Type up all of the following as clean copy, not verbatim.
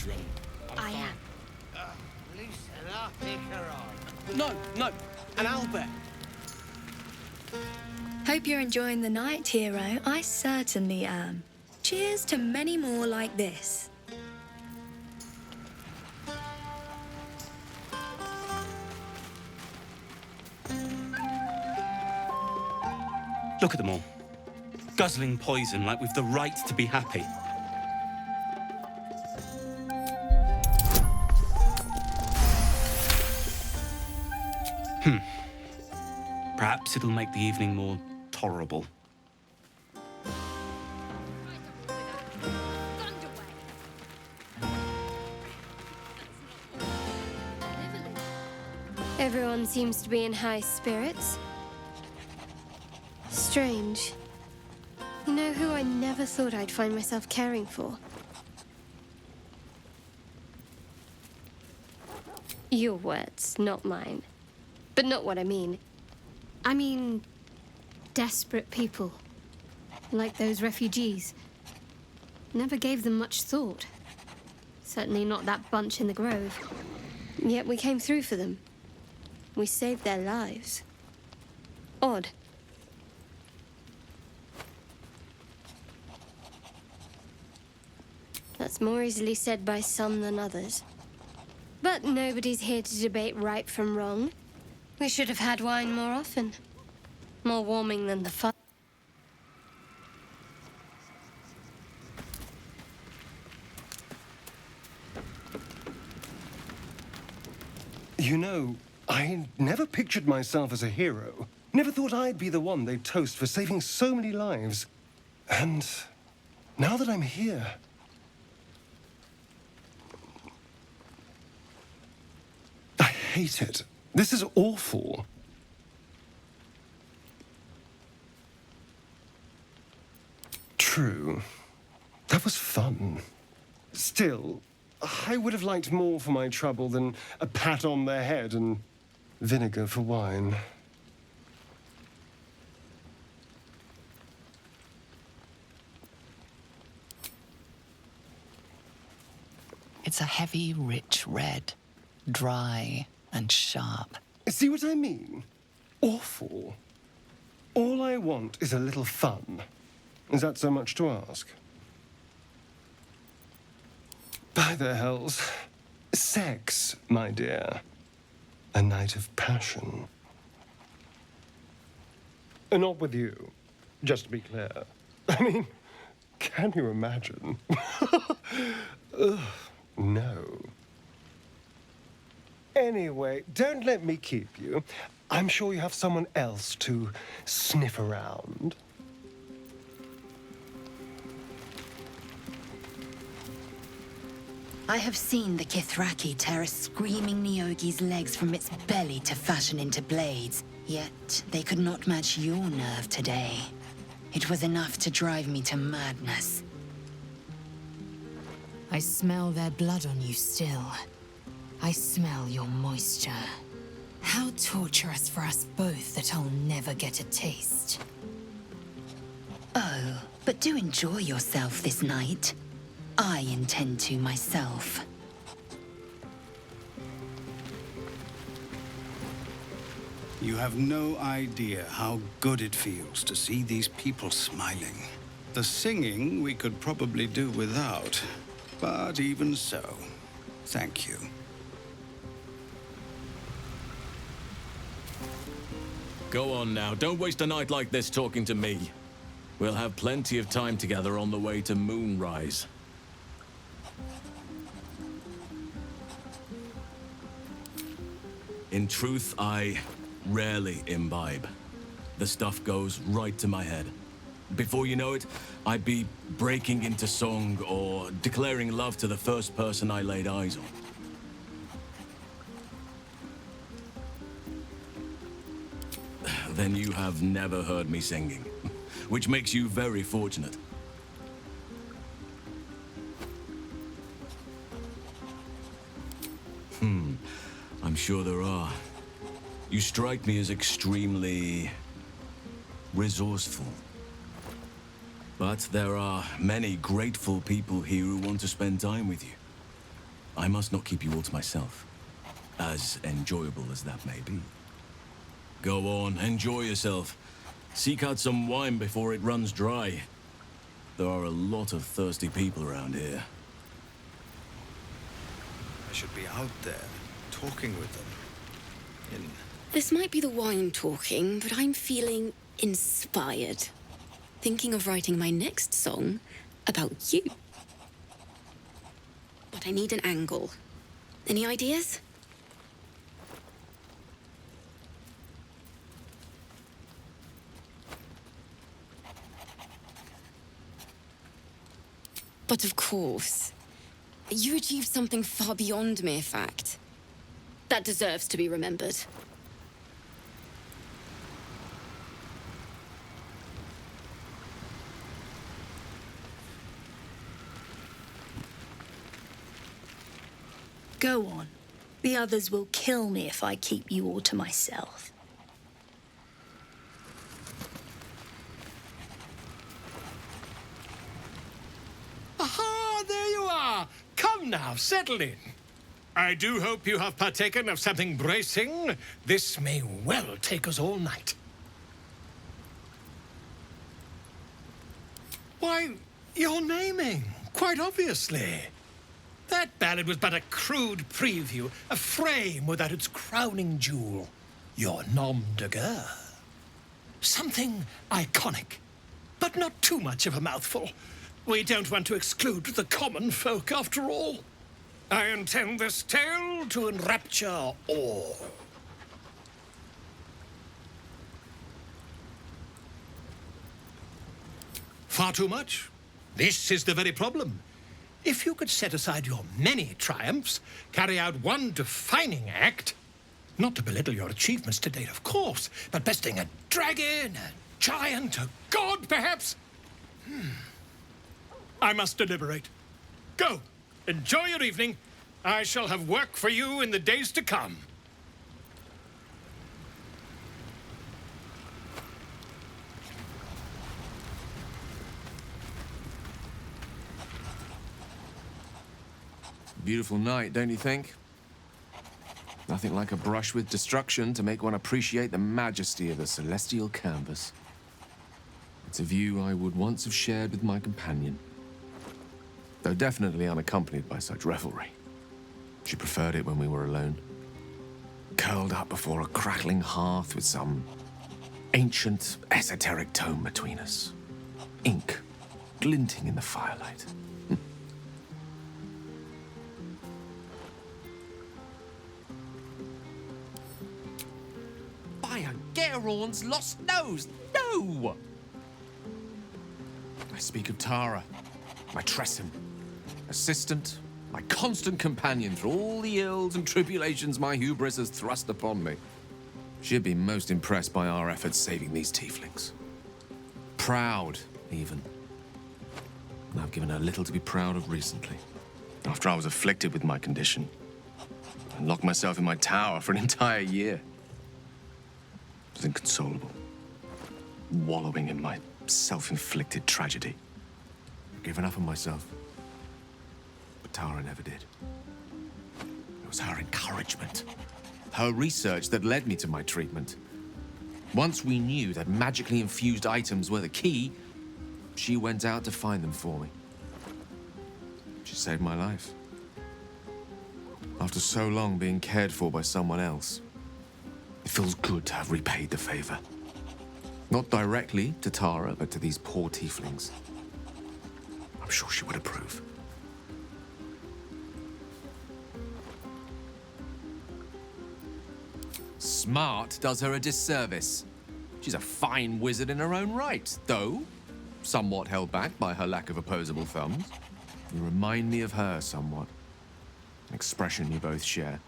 drum. I am. Lucilla, pick her on. No, an owlbear. Hope you're enjoying the night, hero. I certainly am. Cheers to many more like this. Look at them all. Guzzling poison like we've the right to be happy. Perhaps it'll make the evening more tolerable. Everyone seems to be in high spirits. Strange. You know who I never thought I'd find myself caring for? Your words, not mine. But not what I mean. I mean, desperate people. Like those refugees. Never gave them much thought. Certainly not that bunch in the grove. Yet we came through for them. We saved their lives. Odd. That's more easily said by some than others. But nobody's here to debate right from wrong. We should have had wine more often. More warming than the fire. You know, I never pictured myself as a hero. Never thought I'd be the one they'd toast for saving so many lives. And now that I'm here... I hate it. This is awful. True. That was fun. Still, I would have liked more for my trouble than a pat on the head and vinegar for wine. It's a heavy, rich red, dry and sharp. See what I mean? Awful. All I want is a little fun. Is that so much to ask? By the hells. Sex, my dear. A night of passion. Not with you, just to be clear. I mean, can you imagine? Ugh, no. Anyway, don't let me keep you. I'm sure you have someone else to sniff around. I have seen the Kithraki tear a screaming Neogi's legs from its belly to fashion into blades. Yet they could not match your nerve today. It was enough to drive me to madness. I smell their blood on you still. I smell your moisture. How torturous for us both that I'll never get a taste. Oh, but do enjoy yourself this night. I intend to myself. You have no idea how good it feels to see these people smiling. The singing we could probably do without, but even so, thank you. Go on now, don't waste a night like this talking to me. We'll have plenty of time together on the way to Moonrise. In truth, I rarely imbibe. The stuff goes right to my head. Before you know it, I'd be breaking into song or declaring love to the first person I laid eyes on. Then you have never heard me singing, which makes you very fortunate. I'm sure there are. You strike me as extremely resourceful. But there are many grateful people here who want to spend time with you. I must not keep you all to myself, as enjoyable as that may be. Go on, enjoy yourself. Seek out some wine before it runs dry. There are a lot of thirsty people around here. I should be out there, talking with them. This might be the wine talking, but I'm feeling inspired. Thinking of writing my next song about you. But I need an angle. Any ideas? But of course, you achieved something far beyond mere fact. That deserves to be remembered. Go on. The others will kill me if I keep you all to myself. Aha, there you are. Come now, settle in. I do hope you have partaken of something bracing. This may well take us all night. Why, you're naming, quite obviously. That ballad was but a crude preview, a frame without its crowning jewel. Your nom de guerre. Something iconic, but not too much of a mouthful. We don't want to exclude the common folk, after all. I intend this tale to enrapture all. Far too much? This is the very problem. If you could set aside your many triumphs, carry out one defining act, not to belittle your achievements to date, of course, but besting a dragon, a giant, a god, perhaps? I must deliberate. Go. Enjoy your evening. I shall have work for you in the days to come. Beautiful night, don't you think? Nothing like a brush with destruction to make one appreciate the majesty of the celestial canvas. It's a view I would once have shared with my companion, though definitely unaccompanied by such revelry. She preferred it when we were alone, curled up before a crackling hearth with some ancient, esoteric tome between us. Ink glinting in the firelight. By Geron's lost nose! No! I speak of Tara, my Tresson, assistant, my constant companion through all the ills and tribulations my hubris has thrust upon me. She'd be most impressed by our efforts saving these tieflings. Proud, even. And I've given her little to be proud of recently. After I was afflicted with my condition, I locked myself in my tower for an entire year. I was inconsolable, wallowing in my self-inflicted tragedy. I'd given up on myself. But Tara never did. It was her encouragement, her research that led me to my treatment. Once we knew that magically infused items were the key, she went out to find them for me. She saved my life. After so long being cared for by someone else, it feels good to have repaid the favor. Not directly to Tara, but to these poor tieflings. I'm sure she would approve. Smart does her a disservice. She's a fine wizard in her own right, though somewhat held back by her lack of opposable thumbs. You remind me of her somewhat. An expression you both share.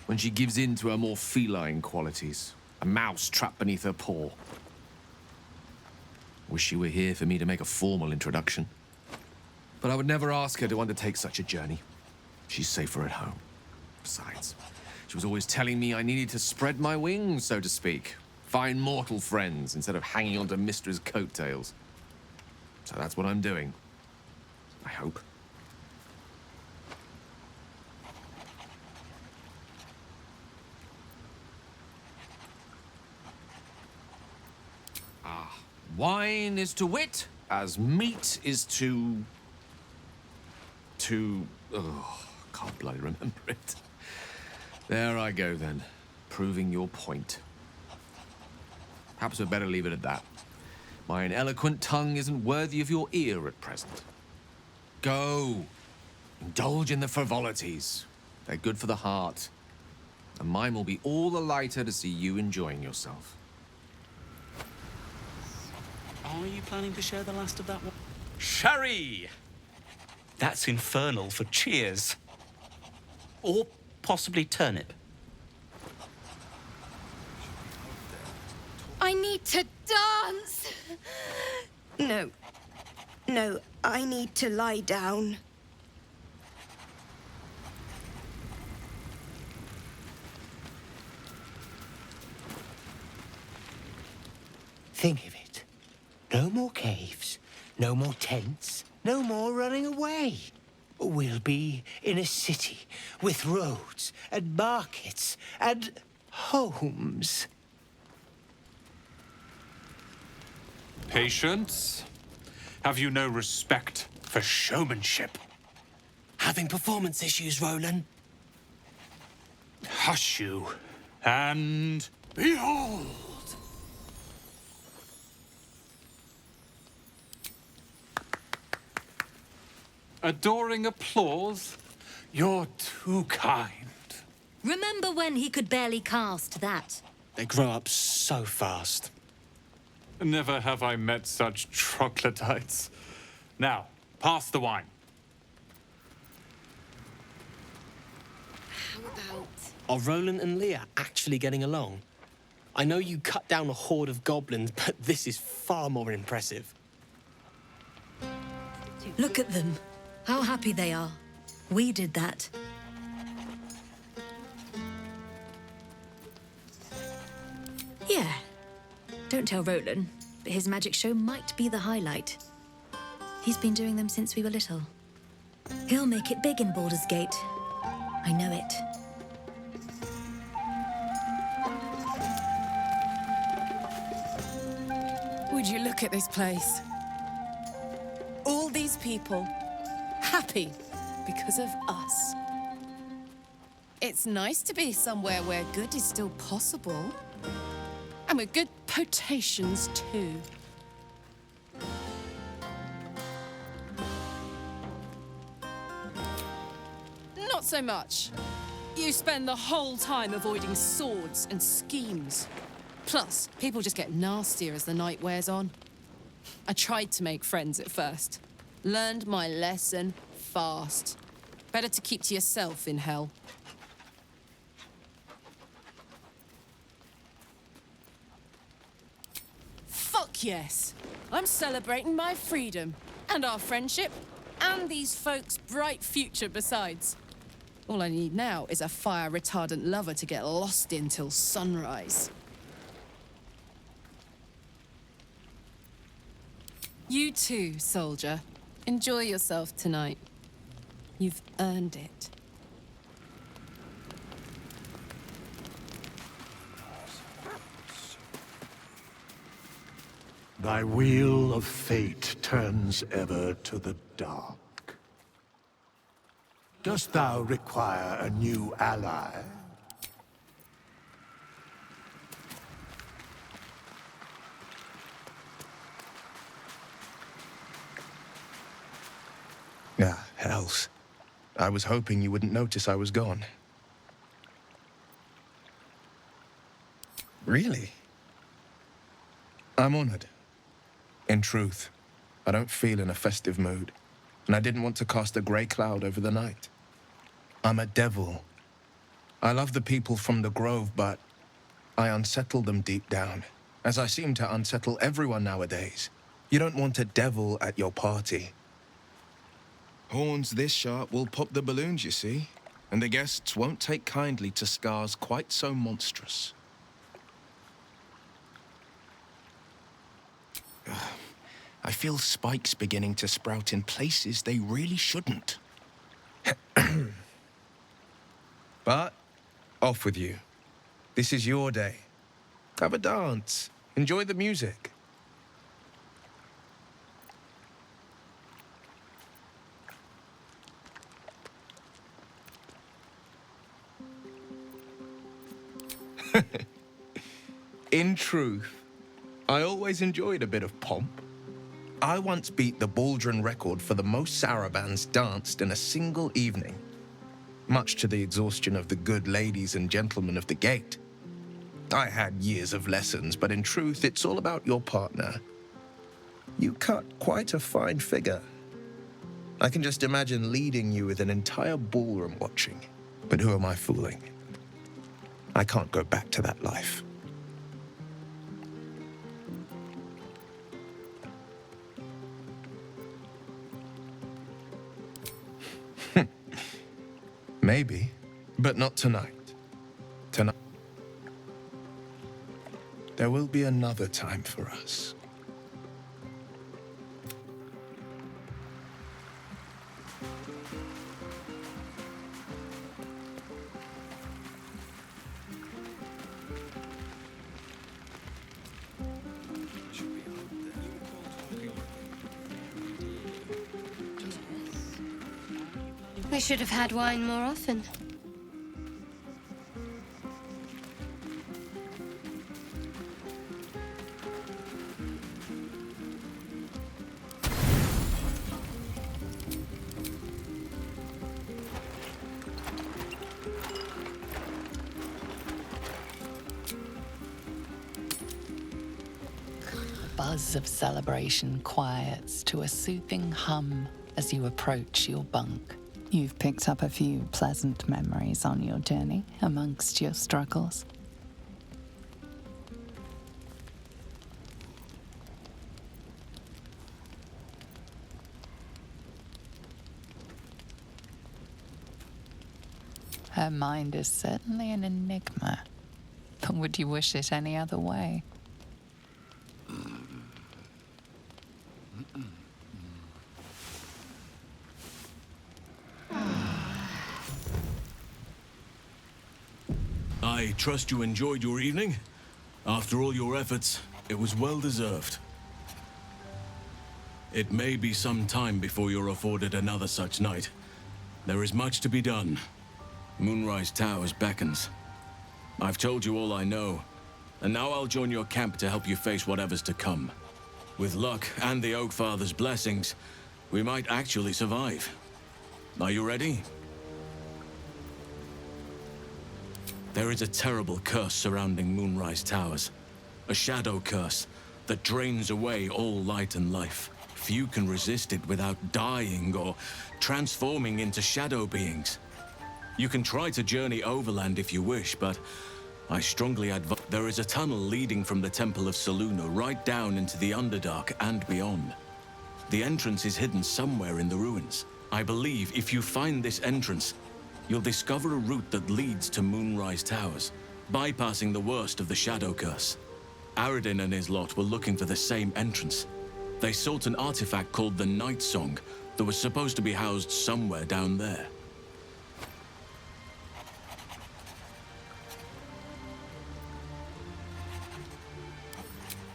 When she gives in to her more feline qualities. A mouse trapped beneath her paw. Wish she were here for me to make a formal introduction. But I would never ask her to undertake such a journey. She's safer at home. Besides, she was always telling me I needed to spread my wings, so to speak. Find mortal friends instead of hanging onto Mistra's coattails. So that's what I'm doing. I hope. Wine is to wit as meat is to... Oh, can't bloody remember it. There I go then, proving your point. Perhaps we'd better leave it at that. My ineloquent tongue isn't worthy of your ear at present. Go. Indulge in the frivolities. They're good for the heart. And mine will be all the lighter to see you enjoying yourself. Are you planning to share the last of that one? Sherry! That's infernal for cheers. Or possibly turnip. I need to dance! No. No, I need to lie down. Think of it. No more caves, no more tents, no more running away. We'll be in a city with roads and markets and homes. Patience? Have you no respect for showmanship? Having performance issues, Roland? Hush you, and behold! Adoring applause? You're too kind. Remember when he could barely cast that? They grow up so fast. Never have I met such troglodytes. Now, pass the wine. How about... Are Roland and Leah actually getting along? I know you cut down a horde of goblins, but this is far more impressive. Look at them. How happy they are. We did that. Yeah. Don't tell Roland, but his magic show might be the highlight. He's been doing them since we were little. He'll make it big in Baldur's Gate. I know it. Would you look at this place? All these people, happy because of us. It's nice to be somewhere where good is still possible. And with good potations, too. Not so much. You spend the whole time avoiding swords and schemes. Plus, people just get nastier as the night wears on. I tried to make friends at first. Learned my lesson fast. Better to keep to yourself in hell. Fuck yes! I'm celebrating my freedom, and our friendship, and these folks' bright future besides. All I need now is a fire-retardant lover to get lost in till sunrise. You too, soldier. Enjoy yourself tonight. You've earned it. Thy wheel of fate turns ever to the dark. Dost thou require a new ally? Ah, hells. I was hoping you wouldn't notice I was gone. Really? I'm honored. In truth, I don't feel in a festive mood, and I didn't want to cast a grey cloud over the night. I'm a devil. I love the people from the Grove, but I unsettle them deep down, as I seem to unsettle everyone nowadays. You don't want a devil at your party. Horns this sharp will pop the balloons, you see, and the guests won't take kindly to scars quite so monstrous. I feel spikes beginning to sprout in places they really shouldn't. But, off with you. This is your day. Have a dance. Enjoy the music. In truth, I always enjoyed a bit of pomp. I once beat the Baldrin record for the most sarabands danced in a single evening, much to the exhaustion of the good ladies and gentlemen of the gate. I had years of lessons, but in truth, it's all about your partner. You cut quite a fine figure. I can just imagine leading you with an entire ballroom watching. But who am I fooling? I can't go back to that life. Maybe, but not tonight. Tonight. There will be another time for us. We should have had wine more often. The buzz of celebration quiets to a soothing hum as you approach your bunk. You've picked up a few pleasant memories on your journey amongst your struggles. Her mind is certainly an enigma, but would you wish it any other way? I trust you enjoyed your evening. After all your efforts, it was well deserved. It may be some time before you're afforded another such night. There is much to be done. Moonrise Towers beckons. I've told you all I know, and now I'll join your camp to help you face whatever's to come. With luck and the Oak Father's blessings, we might actually survive. Are you ready? There is a terrible curse surrounding Moonrise Towers. A shadow curse that drains away all light and life. Few can resist it without dying or transforming into shadow beings. You can try to journey overland if you wish, but I strongly advise. There is a tunnel leading from the Temple of Selûne right down into the Underdark and beyond. The entrance is hidden somewhere in the ruins. I believe if you find this entrance, you'll discover a route that leads to Moonrise Towers, bypassing the worst of the Shadow Curse. Aradin and his lot were looking for the same entrance. They sought an artifact called the Night Song that was supposed to be housed somewhere down there.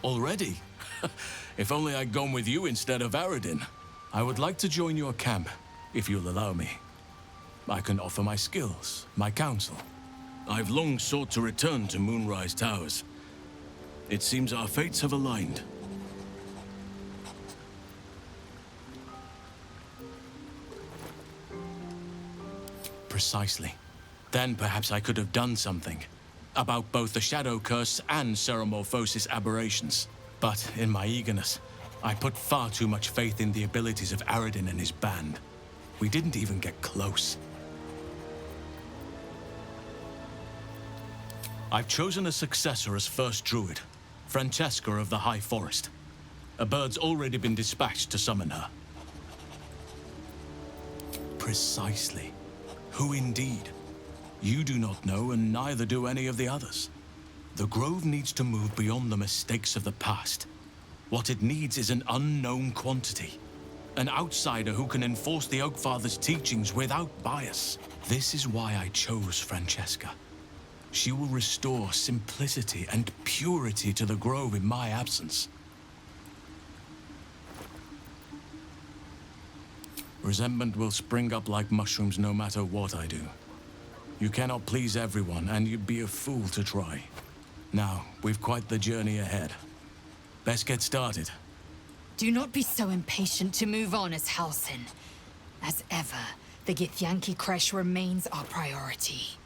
Already? If only I'd gone with you instead of Aradin. I would like to join your camp, if you'll allow me. I can offer my skills, my counsel. I've long sought to return to Moonrise Towers. It seems our fates have aligned. Precisely. Then perhaps I could have done something about both the Shadow Curse and Ceremorphosis aberrations. But in my eagerness, I put far too much faith in the abilities of Aradin and his band. We didn't even get close. I've chosen a successor as first druid, Francesca of the High Forest. A bird's already been dispatched to summon her. Precisely. Who indeed? You do not know, and neither do any of the others. The Grove needs to move beyond the mistakes of the past. What it needs is an unknown quantity. An outsider who can enforce the Oak Father's teachings without bias. This is why I chose Francesca. She will restore simplicity and purity to the Grove in my absence. Resentment will spring up like mushrooms no matter what I do. You cannot please everyone, and you'd be a fool to try. Now, we've quite the journey ahead. Best get started. Do not be so impatient to move on as Halsin. As ever, the Githyanki Kresh remains our priority.